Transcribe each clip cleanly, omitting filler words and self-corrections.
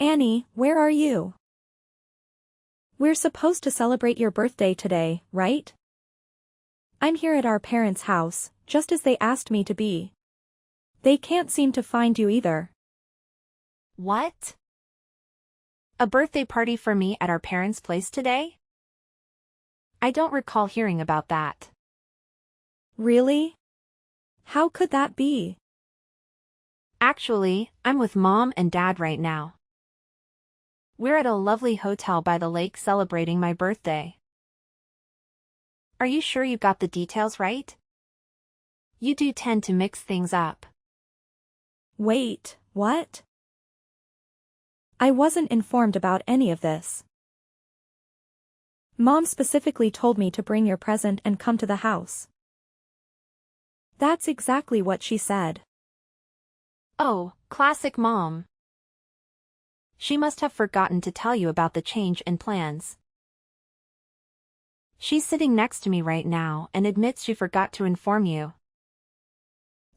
Annie, where are you? We're supposed to celebrate your birthday today, right? I'm here at our parents' house, just as they asked me to be. They can't seem to find you either. What? A birthday party for me at our parents' place today? I don't recall hearing about that. Really? How could that be? Actually, I'm with Mom and Dad right now. We're at a lovely hotel by the lake celebrating my birthday. Are you sure you got the details right? You do tend to mix things up. Wait, what? I wasn't informed about any of this. Mom specifically told me to bring your present and come to the house. That's exactly what she said. Oh, classic Mom. She must have forgotten to tell you about the change in plans. She's sitting next to me right now and admits she forgot to inform you.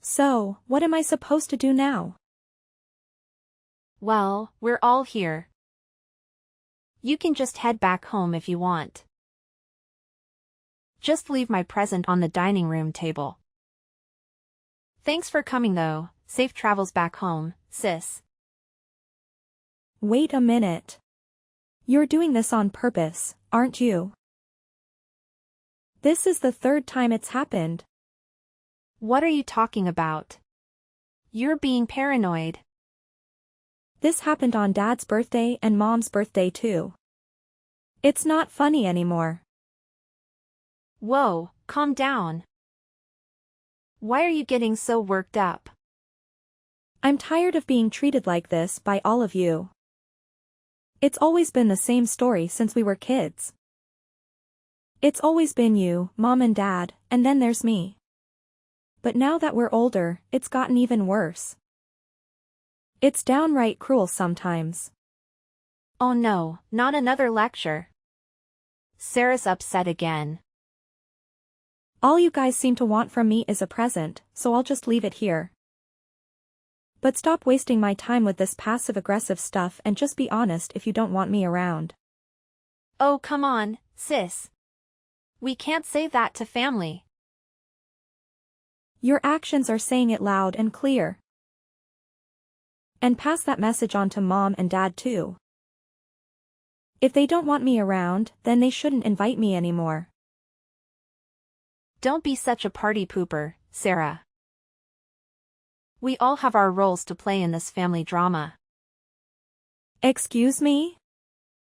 So, what am I supposed to do now? Well, we're all here. You can just head back home if you want. Just leave my present on the dining room table. Thanks for coming though. Safe travels back home, sis. Wait a minute. You're doing this on purpose, aren't you? This is the third time it's happened. What are you talking about? You're being paranoid. This happened on Dad's birthday and Mom's birthday too. It's not funny anymore. Whoa, calm down. Why are you getting so worked up? I'm tired of being treated like this by all of you. It's always been the same story since we were kids. It's always been you, Mom and Dad, and then there's me. But now that we're older, it's gotten even worse. It's downright cruel sometimes. Oh no, not another lecture. Sarah's upset again. All you guys seem to want from me is a present, so I'll just leave it here. But stop wasting my time with this passive-aggressive stuff and just be honest if you don't want me around. Oh come on, sis. We can't say that to family. Your actions are saying it loud and clear. And pass that message on to Mom and Dad too. If they don't want me around, then they shouldn't invite me anymore. Don't be such a party pooper, Sarah. We all have our roles to play in this family drama. Excuse me?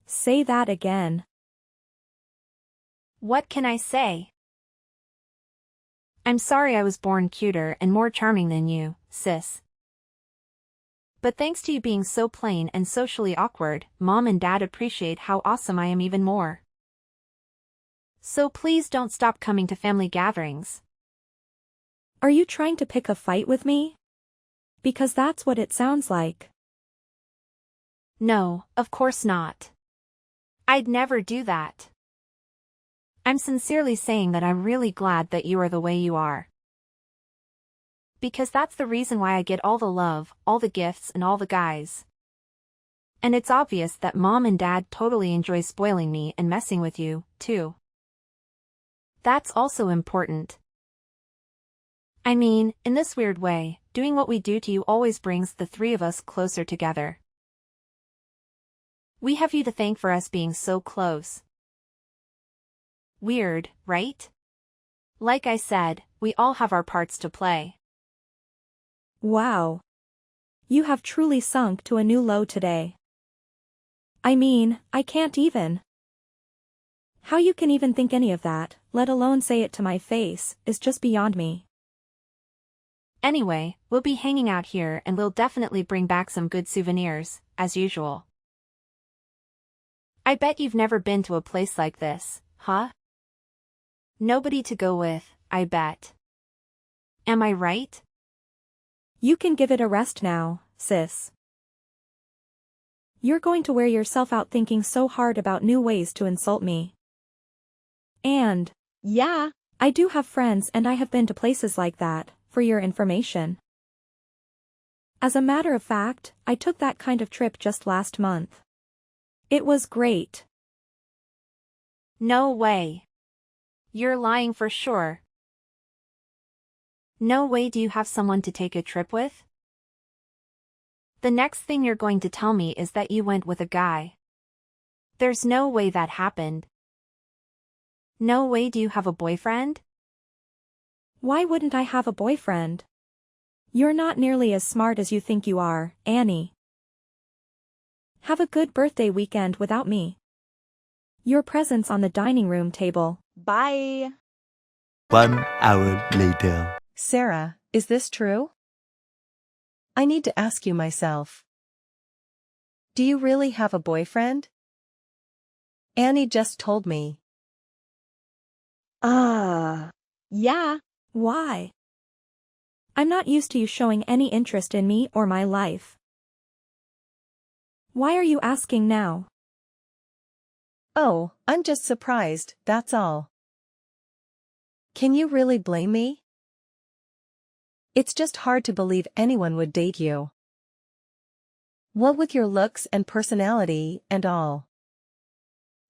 Say that again. What can I say? I'm sorry I was born cuter and more charming than you, sis. But thanks to you being so plain and socially awkward, Mom and Dad appreciate how awesome I am even more. So please don't stop coming to family gatherings. Are you trying to pick a fight with me? Because that's what it sounds like. No, of course not. I'd never do that. I'm sincerely saying that I'm really glad that you are the way you are. Because that's the reason why I get all the love, all the gifts and all the guys. And it's obvious that Mom and Dad totally enjoy spoiling me and messing with you, too. That's also important. I mean, in this weird way, doing what we do to you always brings the three of us closer together. We have you to thank for us being so close. Weird, right? Like I said, we all have our parts to play. Wow. You have truly sunk to a new low today. I mean, I can't even. How you can even think any of that, let alone say it to my face, is just beyond me. Anyway, we'll be hanging out here and we'll definitely bring back some good souvenirs, as usual. I bet you've never been to a place like this, huh? Nobody to go with, I bet. Am I right? You can give it a rest now, sis. You're going to wear yourself out thinking so hard about new ways to insult me. And, yeah, I do have friends and I have been to places like that, for your information. As a matter of fact, I took that kind of trip just last month. It was great. No way. You're lying for sure. No way do you have someone to take a trip with? The next thing you're going to tell me is that you went with a guy. There's no way that happened. No way do you have a boyfriend? Why wouldn't I have a boyfriend? You're not nearly as smart as you think you are, Annie. Have a good birthday weekend without me. Your presents on the dining room table. Bye. 1 hour later. Sarah, is this true? I need to ask you myself. Do you really have a boyfriend? Annie just told me. Yeah. Why? I'm not used to you showing any interest in me or my life. Why are you asking now? Oh, I'm just surprised, that's all. Can you really blame me? It's just hard to believe anyone would date you. What with your looks and personality and all.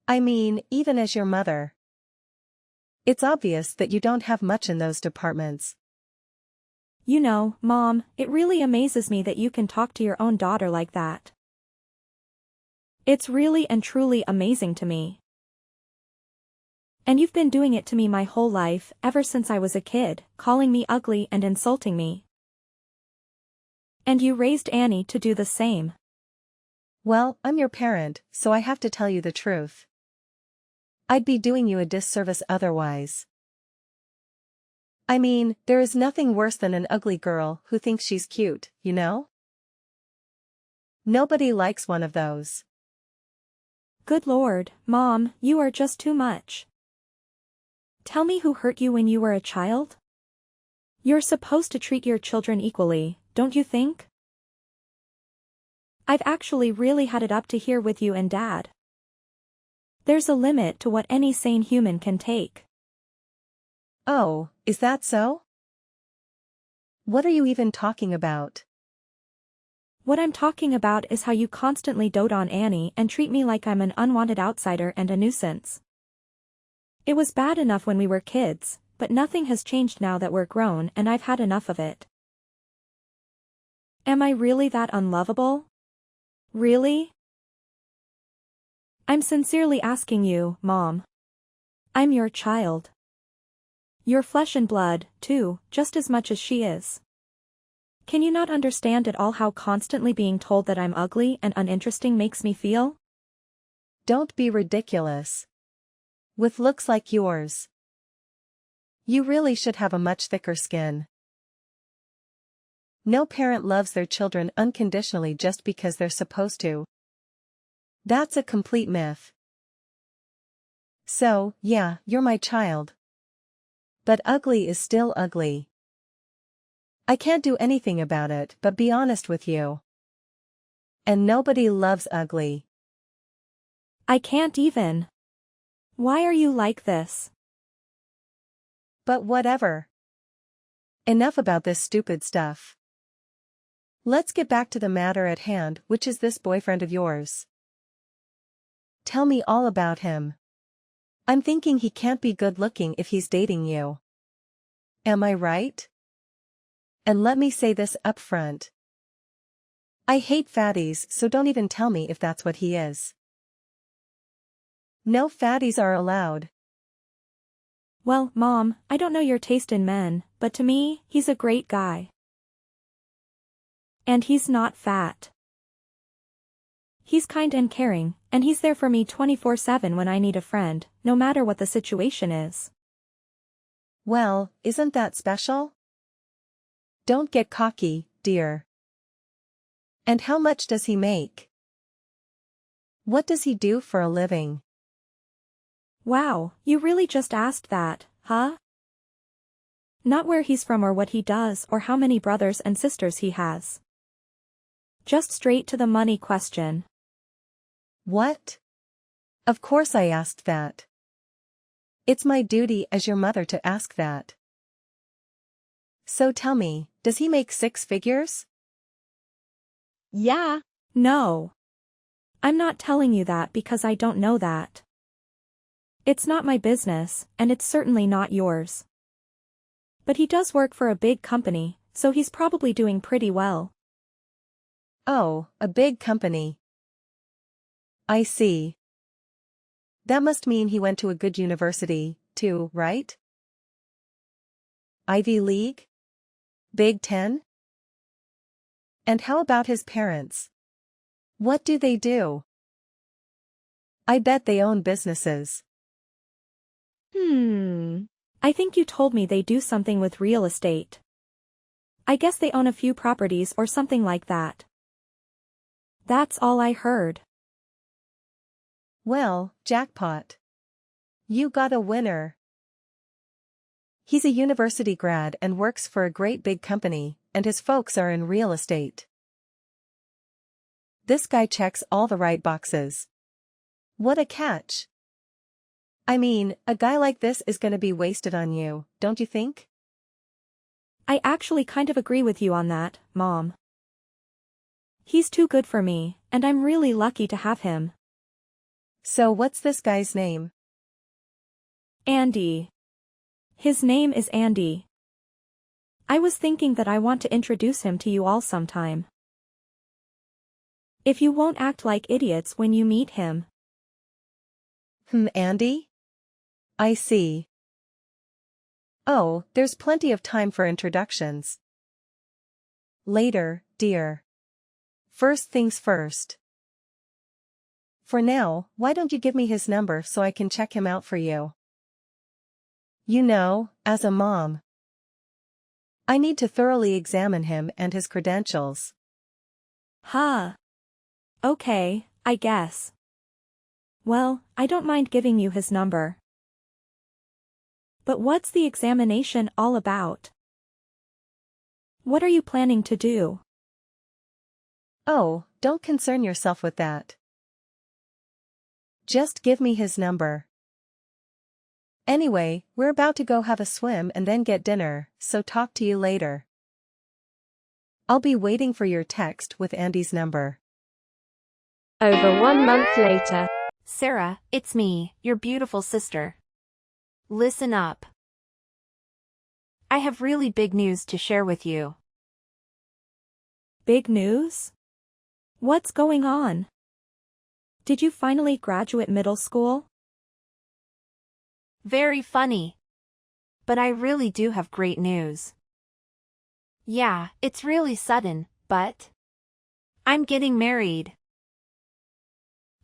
I mean, even as your mother. It's obvious that you don't have much in those departments. You know, Mom, it really amazes me that you can talk to your own daughter like that. It's really and truly amazing to me. And you've been doing it to me my whole life, ever since I was a kid, calling me ugly and insulting me. And you raised Annie to do the same. Well, I'm your parent, so I have to tell you the truth. I'd be doing you a disservice otherwise. I mean, there is nothing worse than an ugly girl who thinks she's cute, you know? Nobody likes one of those. Good Lord, Mom, you are just too much. Tell me who hurt you when you were a child? You're supposed to treat your children equally, don't you think? I've actually really had it up to here with you and Dad. There's a limit to what any sane human can take. Oh, is that so? What are you even talking about? What I'm talking about is how you constantly dote on Annie and treat me like I'm an unwanted outsider and a nuisance. It was bad enough when we were kids, but nothing has changed now that we're grown and I've had enough of it. Am I really that unlovable? Really? I'm sincerely asking you, Mom. I'm your child. You're flesh and blood, too, just as much as she is. Can you not understand at all how constantly being told that I'm ugly and uninteresting makes me feel? Don't be ridiculous. With looks like yours, you really should have a much thicker skin. No parent loves their children unconditionally just because they're supposed to. That's a complete myth. So, yeah, you're my child. But ugly is still ugly. I can't do anything about it but be honest with you. And nobody loves ugly. I can't even. Why are you like this? But whatever. Enough about this stupid stuff. Let's get back to the matter at hand, which is this boyfriend of yours. Tell me all about him. I'm thinking he can't be good looking if he's dating you. Am I right? And let me say this up front. I hate fatties, so don't even tell me if that's what he is. No fatties are allowed. Well, Mom, I don't know your taste in men, but to me, he's a great guy. And he's not fat. He's kind and caring, and he's there for me 24/7 when I need a friend, no matter what the situation is. Well, isn't that special? Don't get cocky, dear. And how much does he make? What does he do for a living? Wow, you really just asked that, huh? Not where he's from or what he does or how many brothers and sisters he has. Just straight to the money question. What? Of course I asked that. It's my duty as your mother to ask that. So tell me, does he make 6 figures? Yeah. No. I'm not telling you that because I don't know that. It's not my business, and it's certainly not yours. But he does work for a big company, so he's probably doing pretty well. Oh, a big company. I see. That must mean he went to a good university, too, right? Ivy League? Big Ten? And how about his parents? What do they do? I bet they own businesses. I think you told me they do something with real estate. I guess they own a few properties or something like that. That's all I heard. Well, jackpot. You got a winner. He's a university grad and works for a great big company, and his folks are in real estate. This guy checks all the right boxes. What a catch. I mean, a guy like this is gonna be wasted on you, don't you think? I actually kind of agree with you on that, Mom. He's too good for me, and I'm really lucky to have him. So what's this guy's name? Andy. His name is Andy. I was thinking that I want to introduce him to you all sometime. If you won't act like idiots when you meet him. Andy? I see. Oh, there's plenty of time for introductions. Later, dear. First things first. For now, why don't you give me his number so I can check him out for you? You know, as a mom, I need to thoroughly examine him and his credentials. Okay, I guess. Well, I don't mind giving you his number. But what's the examination all about? What are you planning to do? Oh, don't concern yourself with that. Just give me his number. Anyway, we're about to go have a swim and then get dinner, so talk to you later. I'll be waiting for your text with Andy's number. Over 1 month later. Sarah, it's me, your beautiful sister. Listen up. I have really big news to share with you. Big news? What's going on? Did you finally graduate middle school? Very funny. But I really do have great news. Yeah, it's really sudden, but I'm getting married.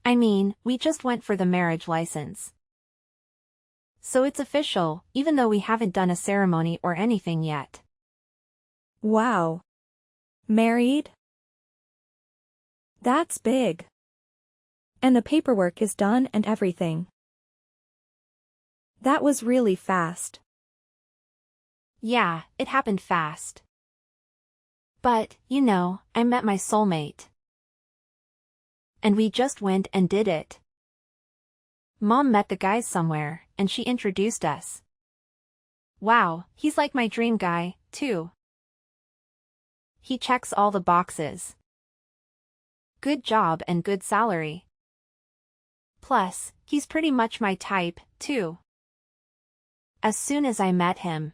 I mean, we just went for the marriage license. So it's official, even though we haven't done a ceremony or anything yet. Wow. Married? That's big. And the paperwork is done and everything. That was really fast. Yeah, it happened fast. But, you know, I met my soulmate. And we just went and did it. Mom met the guys somewhere, and she introduced us. Wow, he's like my dream guy, too. He checks all the boxes. Good job and good salary. Plus, he's pretty much my type, too. As soon as I met him,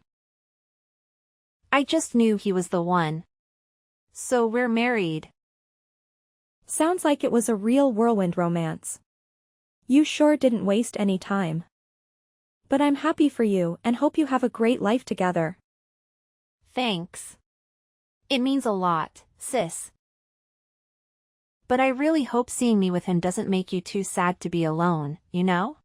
I just knew he was the one. So we're married. Sounds like it was a real whirlwind romance. You sure didn't waste any time. But I'm happy for you and hope you have a great life together. Thanks. It means a lot, sis. But I really hope seeing me with him doesn't make you too sad to be alone, you know?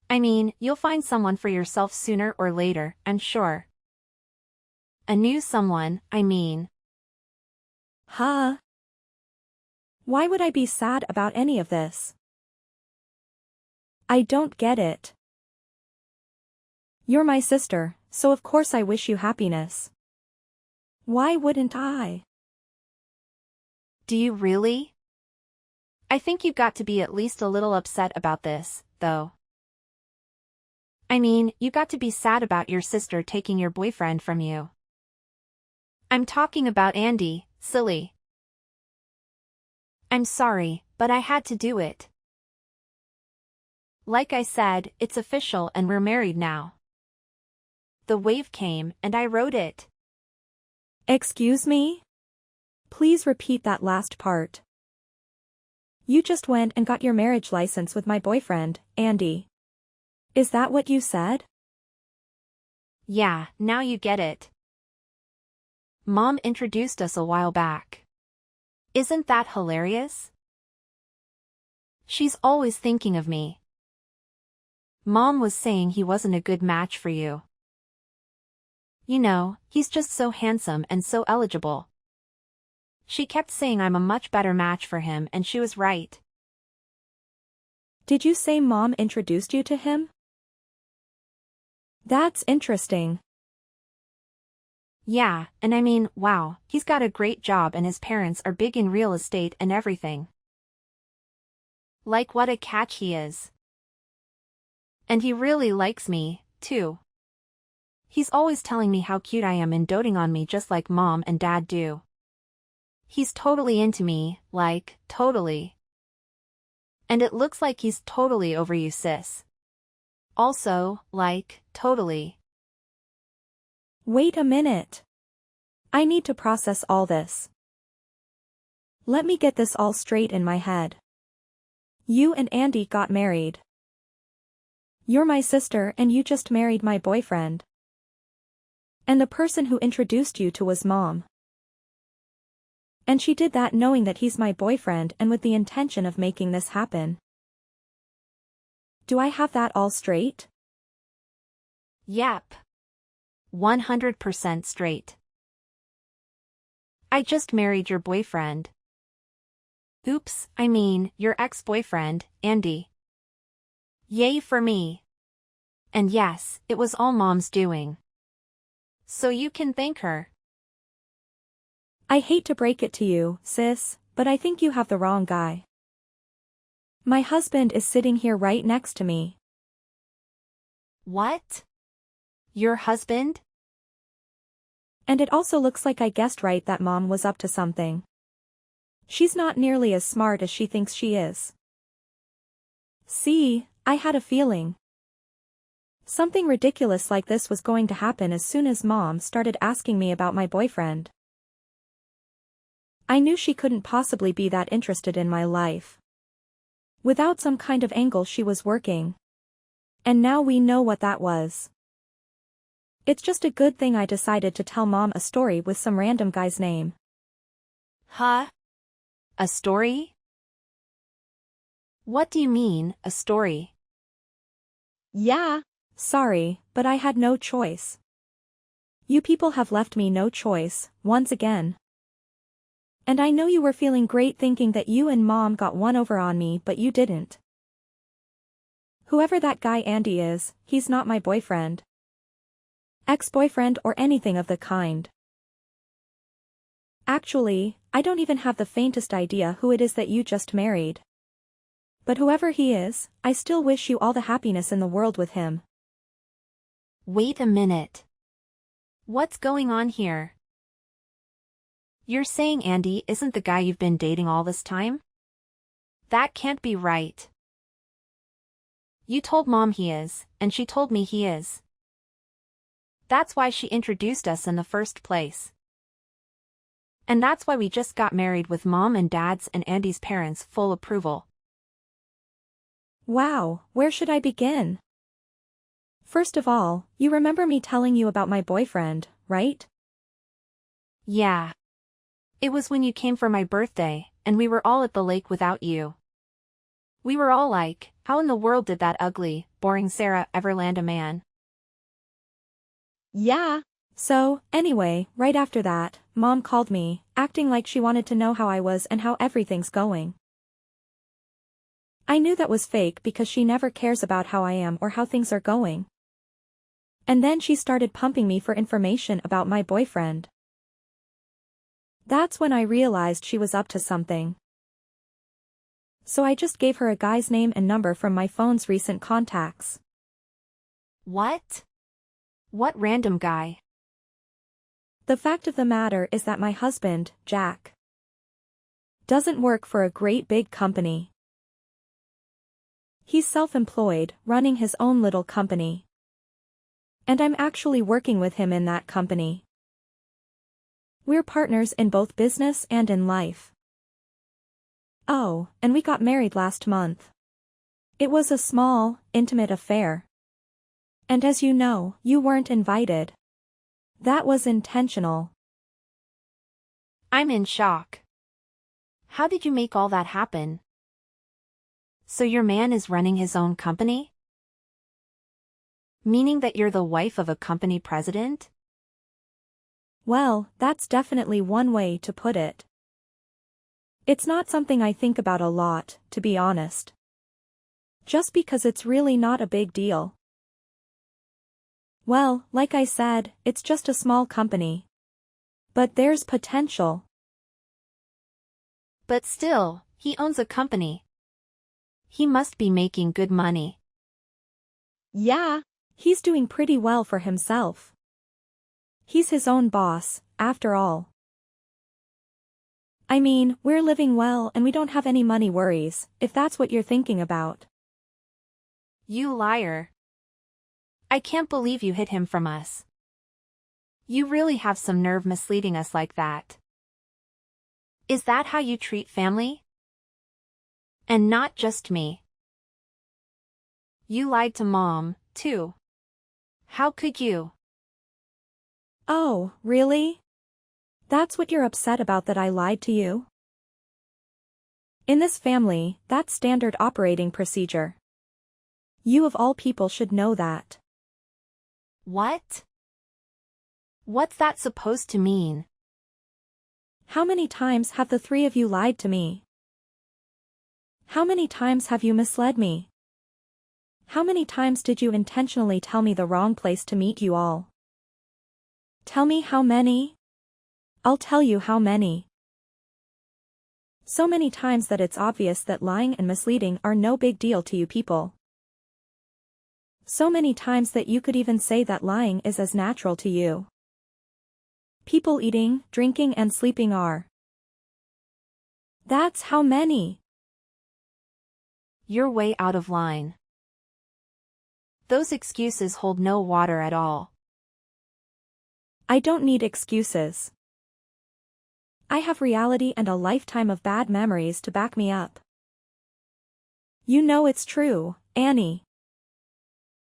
I mean, you'll find someone for yourself sooner or later, I'm sure. A new someone, I mean. Why would I be sad about any of this? I don't get it. You're my sister, so of course I wish you happiness. Why wouldn't I? Do you really? I think you got to be at least a little upset about this, though. I mean, you got to be sad about your sister taking your boyfriend from you. I'm talking about Andy, silly. I'm sorry, but I had to do it. Like I said, it's official and we're married now. The wave came and I wrote it. Excuse me? Please repeat that last part. You just went and got your marriage license with my boyfriend, Andy. Is that what you said? Yeah, now you get it. Mom introduced us a while back. Isn't that hilarious? She's always thinking of me. Mom was saying he wasn't a good match for you. You know, he's just so handsome and so eligible. She kept saying I'm a much better match for him and she was right. Did you say Mom introduced you to him? That's interesting. Yeah, and I mean, wow, he's got a great job and his parents are big in real estate and everything. Like what a catch he is. And he really likes me, too. He's always telling me how cute I am and doting on me just like Mom and Dad do. He's totally into me, like, totally. And it looks like he's totally over you, sis. Also, like, totally. Wait a minute. I need to process all this. Let me get this all straight in my head. You and Andy got married. You're my sister and you just married my boyfriend. And the person who introduced you to was Mom. And she did that knowing that he's my boyfriend and with the intention of making this happen. Do I have that all straight? Yep. 100% straight. I just married your boyfriend. Oops, I mean, your ex-boyfriend, Andy. Yay for me. And yes, it was all Mom's doing. So you can thank her. I hate to break it to you, sis, but I think you have the wrong guy. My husband is sitting here right next to me. What? Your husband? And it also looks like I guessed right that Mom was up to something. She's not nearly as smart as she thinks she is. See, I had a feeling. Something ridiculous like this was going to happen as soon as Mom started asking me about my boyfriend. I knew she couldn't possibly be that interested in my life. Without some kind of angle she was working. And now we know what that was. It's just a good thing I decided to tell Mom a story with some random guy's name. Huh? A story? What do you mean, a story? Yeah. Sorry, but I had no choice. You people have left me no choice, once again. And I know you were feeling great thinking that you and Mom got one over on me, but you didn't. Whoever that guy Andy is, he's not my boyfriend. Ex-boyfriend or anything of the kind. Actually, I don't even have the faintest idea who it is that you just married. But whoever he is, I still wish you all the happiness in the world with him. Wait a minute. What's going on here? You're saying Andy isn't the guy you've been dating all this time? That can't be right. You told Mom he is, and she told me he is. That's why she introduced us in the first place. And that's why we just got married with Mom and Dad's and Andy's parents' full approval. Wow, where should I begin? First of all, you remember me telling you about my boyfriend, right? Yeah. It was when you came for my birthday, and we were all at the lake without you. We were all like, how in the world did that ugly, boring Sarah ever land a man? Yeah. So, anyway, right after that, Mom called me, acting like she wanted to know how I was and how everything's going. I knew that was fake because she never cares about how I am or how things are going. And then she started pumping me for information about my boyfriend. That's when I realized she was up to something. So I just gave her a guy's name and number from my phone's recent contacts. What? What random guy? The fact of the matter is that my husband, Jack. doesn't work for a great big company. He's self-employed, running his own little company. And I'm actually working with him in that company. We're partners in both business and in life. Oh, and we got married last month. It was a small, intimate affair. And as you know, you weren't invited. That was intentional. I'm in shock. How did you make all that happen? So your man is running his own company? Meaning that you're the wife of a company president? Well, that's definitely one way to put it. It's not something I think about a lot, to be honest. Just because it's really not a big deal. Well, like I said, it's just a small company. But there's potential. But still, he owns a company. He must be making good money. Yeah, he's doing pretty well for himself. He's his own boss, after all. I mean, we're living well and we don't have any money worries, if that's what you're thinking about. You liar. I can't believe you hid him from us. You really have some nerve misleading us like that. Is that how you treat family? And not just me. You lied to Mom, too. How could you? Oh, really? That's what you're upset about, that I lied to you? In this family, that's standard operating procedure. You of all people should know that. What? What's that supposed to mean? How many times have the three of you lied to me? How many times have you misled me? How many times did you intentionally tell me the wrong place to meet you all? Tell me how many? I'll tell you how many. So many times that it's obvious that lying and misleading are no big deal to you people. So many times that you could even say that lying is as natural to you. People eating, drinking and sleeping are. That's how many. You're way out of line. Those excuses hold no water at all. I don't need excuses. I have reality and a lifetime of bad memories to back me up. You know it's true, Annie.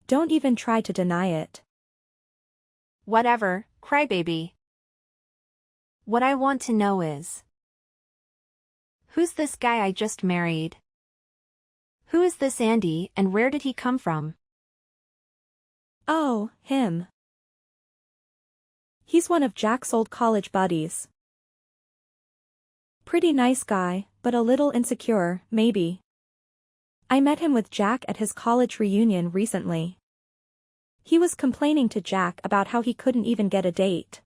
Don't even try to deny it. Whatever, crybaby. What I want to know is, who's this guy I just married? Who is this Andy and where did he come from? Oh, him. He's one of Jack's old college buddies. Pretty nice guy, but a little insecure, maybe. I met him with Jack at his college reunion recently. He was complaining to Jack about how he couldn't even get a date,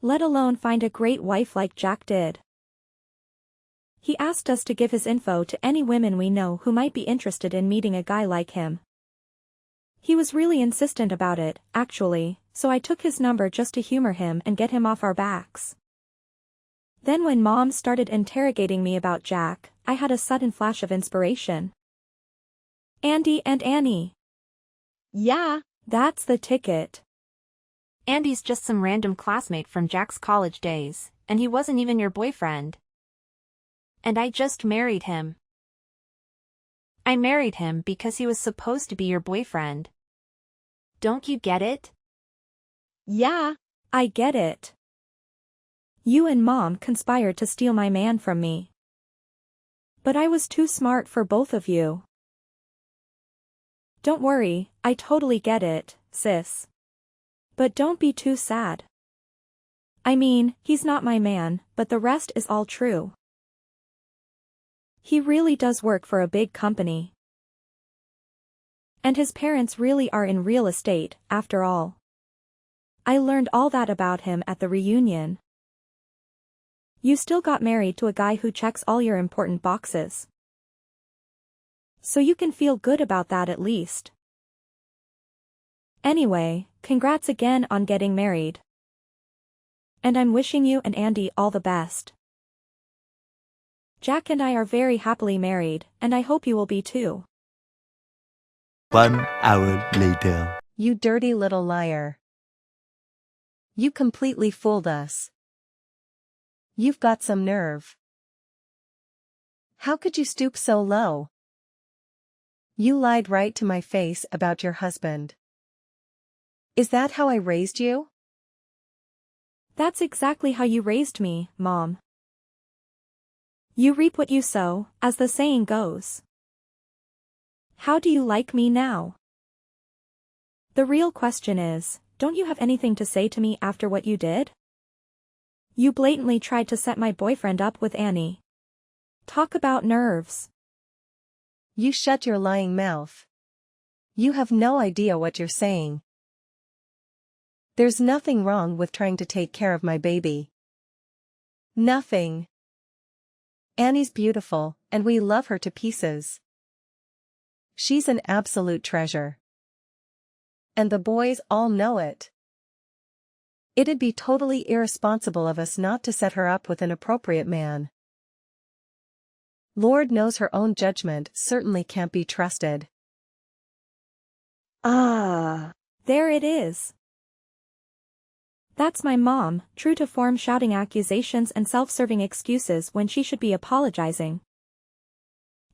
let alone find a great wife like Jack did. He asked us to give his info to any women we know who might be interested in meeting a guy like him. He was really insistent about it, actually, so I took his number just to humor him and get him off our backs. Then when Mom started interrogating me about Jack, I had a sudden flash of inspiration. Andy and Annie. Yeah, that's the ticket. Andy's just some random classmate from Jack's college days, and he wasn't even your boyfriend. And I just married him. I married him because he was supposed to be your boyfriend. Don't you get it? Yeah, I get it. You and Mom conspired to steal my man from me. But I was too smart for both of you. Don't worry, I totally get it, sis. But don't be too sad. I mean, he's not my man, but the rest is all true. He really does work for a big company. And his parents really are in real estate, after all. I learned all that about him at the reunion. You still got married to a guy who checks all your important boxes. So you can feel good about that at least. Anyway, congrats again on getting married. And I'm wishing you and Andy all the best. Jack and I are very happily married, and I hope you will be too. 1 hour later. You dirty little liar. You completely fooled us. You've got some nerve. How could you stoop so low? You lied right to my face about your husband. Is that how I raised you? That's exactly how you raised me, Mom. You reap what you sow, as the saying goes. How do you like me now? The real question is, don't you have anything to say to me after what you did? You blatantly tried to set my boyfriend up with Annie. Talk about nerves. You shut your lying mouth. You have no idea what you're saying. There's nothing wrong with trying to take care of my baby. Nothing. Annie's beautiful, and we love her to pieces. She's an absolute treasure. And the boys all know it. It'd be totally irresponsible of us not to set her up with an appropriate man. Lord knows her own judgment certainly can't be trusted. There it is. That's my mom, true to form, shouting accusations and self-serving excuses when she should be apologizing.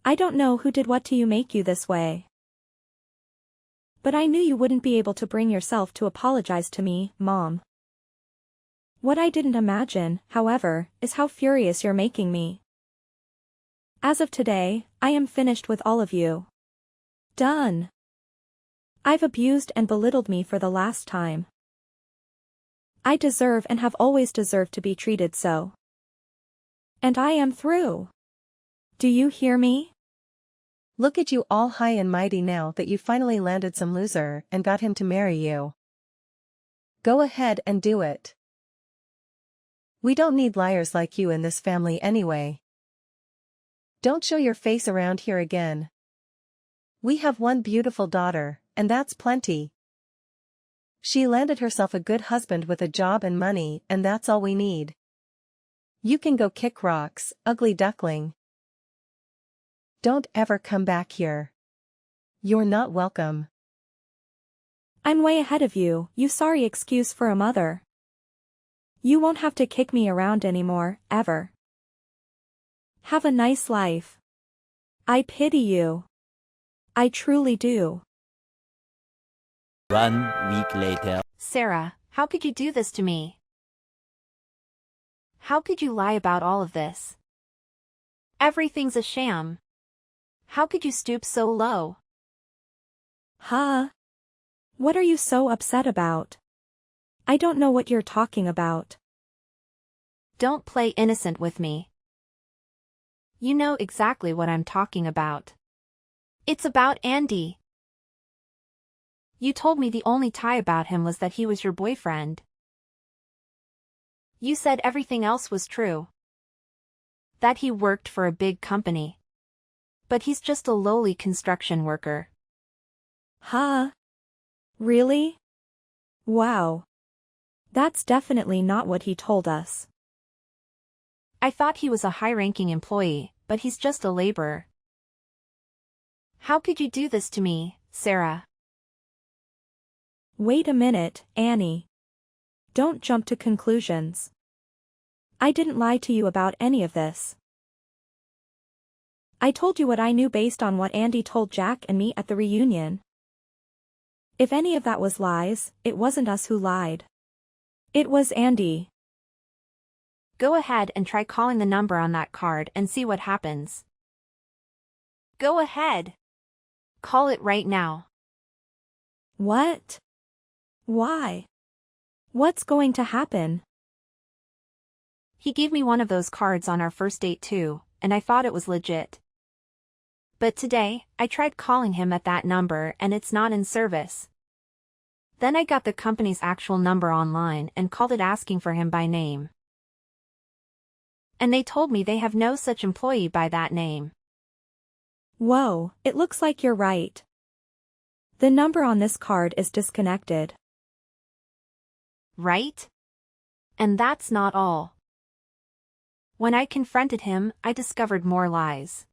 I don't know who did what to you make you this way. But I knew you wouldn't be able to bring yourself to apologize to me, Mom. What I didn't imagine, however, is how furious you're making me. As of today, I am finished with all of you. Done. I've abused and belittled me for the last time. I deserve and have always deserved to be treated so. And I am through. Do you hear me? Look at you all high and mighty now that you finally landed some loser and got him to marry you. Go ahead and do it. We don't need liars like you in this family anyway. Don't show your face around here again. We have one beautiful daughter, and that's plenty. She landed herself a good husband with a job and money, and that's all we need. You can go kick rocks, ugly duckling. Don't ever come back here. You're not welcome. I'm way ahead of you, you sorry excuse for a mother. You won't have to kick me around anymore, ever. Have a nice life. I pity you. I truly do. 1 week later. Sarah, how could you do this to me? How could you lie about all of this? Everything's a sham. How could you stoop so low? Huh? What are you so upset about? I don't know what you're talking about. Don't play innocent with me. You know exactly what I'm talking about. It's about Andy. You told me the only tie about him was that he was your boyfriend. You said everything else was true. That he worked for a big company. But he's just a lowly construction worker. Huh? Really? Wow. That's definitely not what he told us. I thought he was a high-ranking employee, but he's just a laborer. How could you do this to me, Sarah? Wait a minute, Annie. Don't jump to conclusions. I didn't lie to you about any of this. I told you what I knew based on what Andy told Jack and me at the reunion. If any of that was lies, it wasn't us who lied. It was Andy. Go ahead and try calling the number on that card and see what happens. Go ahead. Call it right now. What? Why? What's going to happen? He gave me one of those cards on our first date too, and I thought it was legit. But today, I tried calling him at that number and it's not in service. Then I got the company's actual number online and called it asking for him by name. And they told me they have no such employee by that name. Whoa, it looks like you're right. The number on this card is disconnected. Right? And that's not all. When I confronted him, I discovered more lies.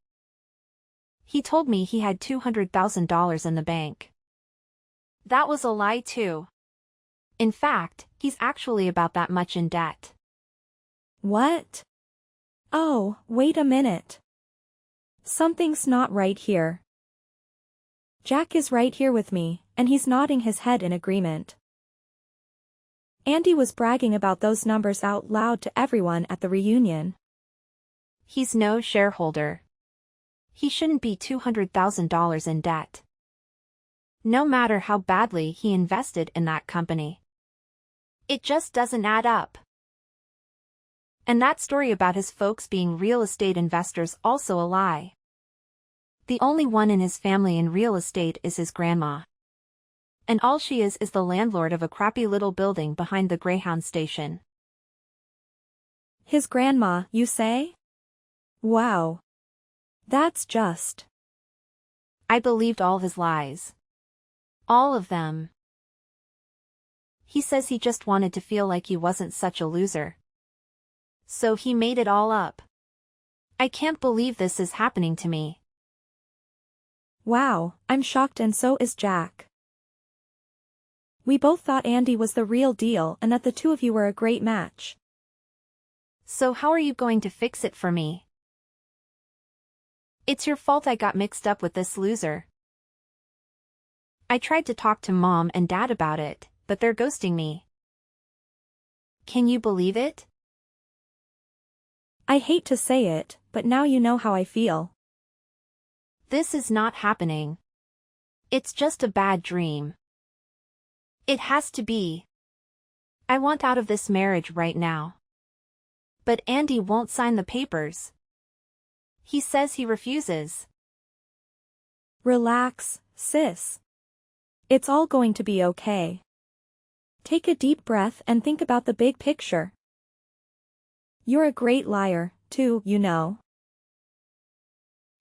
He told me he had $200,000 in the bank. That was a lie too. In fact, he's actually about that much in debt. What? Oh, wait a minute. Something's not right here. Jack is right here with me, and he's nodding his head in agreement. Andy was bragging about those numbers out loud to everyone at the reunion. He's no shareholder. He shouldn't be $200,000 in debt. No matter how badly he invested in that company. It just doesn't add up. And that story about his folks being real estate investors also a lie. The only one in his family in real estate is his grandma. And all she is the landlord of a crappy little building behind the Greyhound station. His grandma, you say? Wow. That's just... I believed all his lies. All of them. He says he just wanted to feel like he wasn't such a loser. So he made it all up. I can't believe this is happening to me. Wow, I'm shocked, and so is Jack. We both thought Andy was the real deal and that the two of you were a great match. So how are you going to fix it for me? It's your fault I got mixed up with this loser. I tried to talk to Mom and Dad about it, but they're ghosting me. Can you believe it? I hate to say it, but now you know how I feel. This is not happening. It's just a bad dream. It has to be. I want out of this marriage right now. But Andy won't sign the papers. He says he refuses. Relax, sis. It's all going to be okay. Take a deep breath and think about the big picture. You're a great liar, too, you know.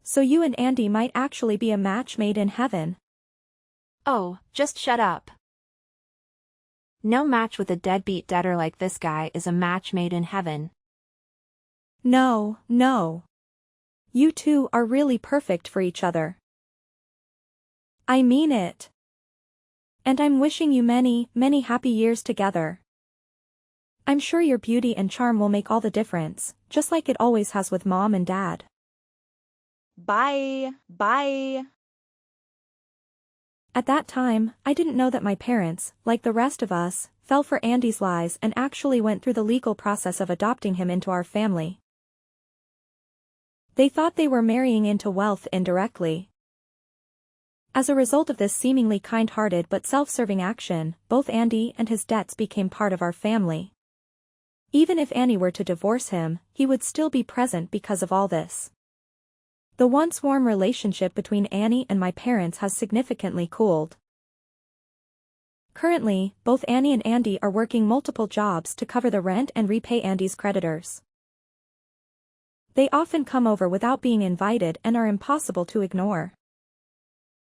So you and Andy might actually be a match made in heaven. Oh, just shut up. No match with a deadbeat debtor like this guy is a match made in heaven. No, no. You two are really perfect for each other. I mean it. And I'm wishing you many, many happy years together. I'm sure your beauty and charm will make all the difference, just like it always has with Mom and Dad. Bye. Bye. At that time, I didn't know that my parents, like the rest of us, fell for Andy's lies and actually went through the legal process of adopting him into our family. They thought they were marrying into wealth indirectly. As a result of this seemingly kind-hearted but self-serving action, both Andy and his debts became part of our family. Even if Annie were to divorce him, he would still be present because of all this. The once warm relationship between Annie and my parents has significantly cooled. Currently, both Annie and Andy are working multiple jobs to cover the rent and repay Andy's creditors. They often come over without being invited and are impossible to ignore.